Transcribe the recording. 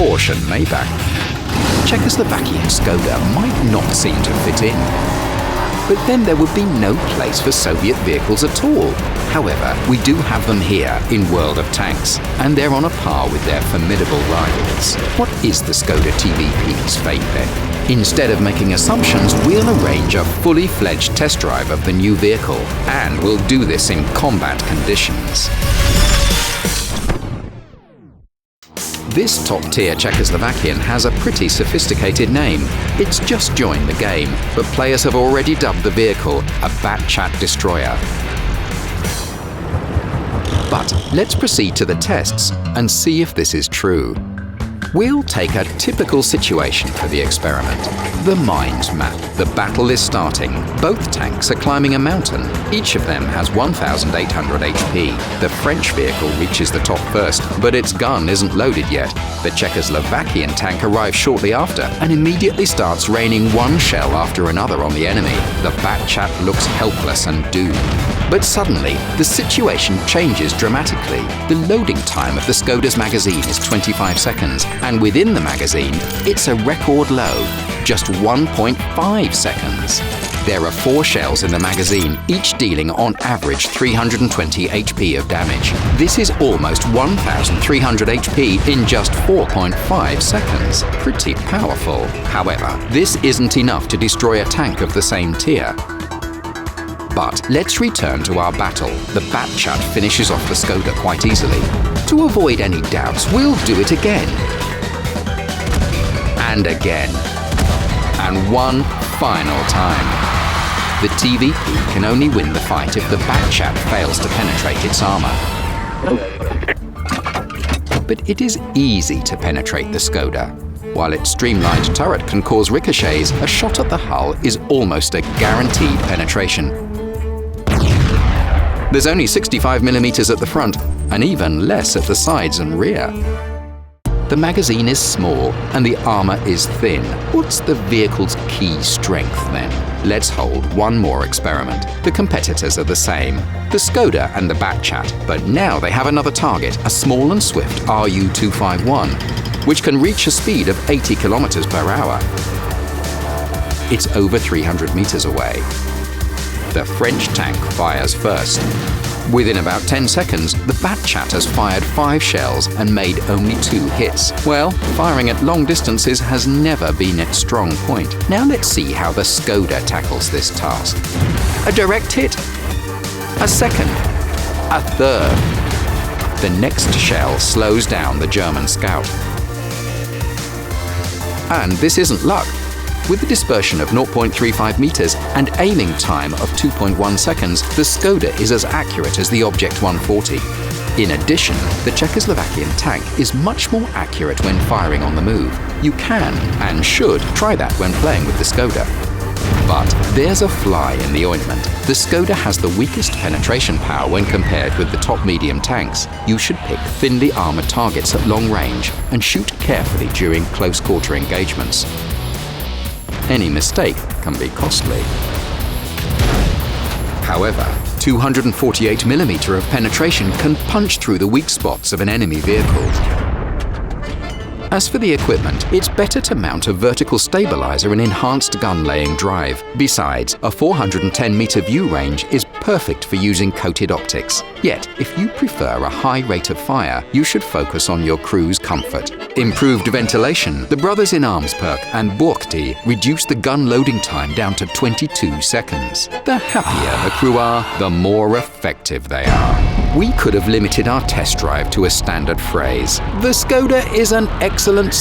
Porsche and Maybach. Czechoslovakian Škoda might not seem to fit in. But then there would be no place for Soviet vehicles at all. However, we do have them here in World of Tanks, and they're on a par with their formidable rivals. What is the Škoda TVP's fate then? Instead of making assumptions, we'll arrange a fully fledged test drive of the new vehicle, and we'll do this in combat conditions. This top-tier Czechoslovakian has a pretty sophisticated name. It's just joined the game, but players have already dubbed the vehicle a Batchat destroyer. But let's proceed to the tests and see if this is true. We'll take a typical situation for the experiment. The mines map. The battle is starting. Both tanks are climbing a mountain. Each of them has 1,800 HP. The French vehicle reaches the top first, but its gun isn't loaded yet. The Czechoslovakian tank arrives shortly after and immediately starts raining one shell after another on the enemy. The Batchat looks helpless and doomed. But suddenly, the situation changes dramatically. The loading time of the Škoda's magazine is 25 seconds, and within the magazine, it's a record low, just 1.5 seconds. There are 4 shells in the magazine, each dealing on average 320 HP of damage. This is almost 1,300 HP in just 4.5 seconds. Pretty powerful. However, this isn't enough to destroy a tank of the same tier. But let's return to our battle. The Batchat finishes off the Škoda quite easily. To avoid any doubts, we'll do it again. And again. And one final time. The TVP can only win the fight if the Batchat fails to penetrate its armor. But it is easy to penetrate the Škoda. While its streamlined turret can cause ricochets, a shot at the hull is almost a guaranteed penetration. There's only 65mm at the front, and even less at the sides and rear. The magazine is small, and the armor is thin. What's the vehicle's key strength, then? Let's hold one more experiment. The competitors are the same, the Škoda and the Batchat, but now they have another target, a small and swift RU-251, which can reach a speed of 80 km per hour. It's over 300 meters away. The French tank fires first. Within about 10 seconds, the Batchat has fired 5 shells and made only 2 hits. Well, firing at long distances has never been its strong point. Now let's see how the Škoda tackles this task. A direct hit. A second. A third. The next shell slows down the German scout. And this isn't luck. With the dispersion of 0.35 meters and aiming time of 2.1 seconds, the Škoda is as accurate as the Object 140. In addition, the Czechoslovakian tank is much more accurate when firing on the move. You can and should try that when playing with the Škoda. But there's a fly in the ointment. The Škoda has the weakest penetration power when compared with the top medium tanks. You should pick thinly armored targets at long range and shoot carefully during close quarter engagements. Any mistake can be costly. However, 248mm of penetration can punch through the weak spots of an enemy vehicle. As for the equipment, it's better to mount a vertical stabilizer and enhanced gun-laying drive. Besides, a 410-meter view range is perfect for using coated optics. Yet, if you prefer a high rate of fire, you should focus on your crew's comfort. Improved ventilation, the brothers-in-arms perk and Burkti reduce the gun loading time down to 22 seconds. The happier the crew are, the more effective they are. We could have limited our test drive to a standard phrase. The Škoda is an excellent